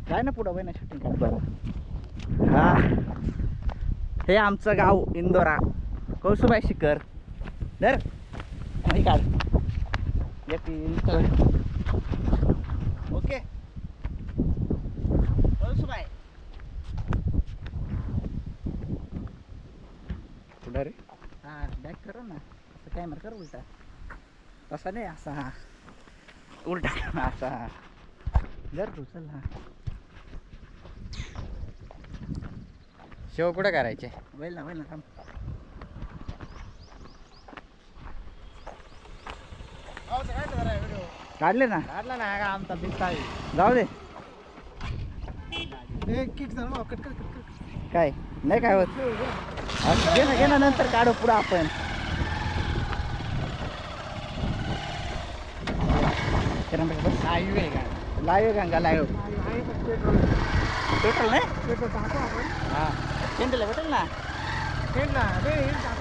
काय ना पुढं ना शूटिंग काढ बरं. हा हे आमचं गाव इंदोरा. कौसुबाई शिखर दर नाही काढ ओके कौसुबाई पुढं रे. हा बॅक करू ना असं कॅमेरा कर उलटा तसा नाही असा हा उलटा असा जर तू चल हा शेव कुठे करायचे होईल ना थांब. काढले ना काढला ना का आमचा दिसता जाऊ दे किक झालं कट कर काय नाही काय होत घे ना नंतर काढू पुढं आपण. लाईव्ह आहे का लाईव्ह गंगा लाईव्ह टोटल नाही पेट्रोल टाकू आपण हा सेंटरला भेटेल ना ट्रेनला रे टाकू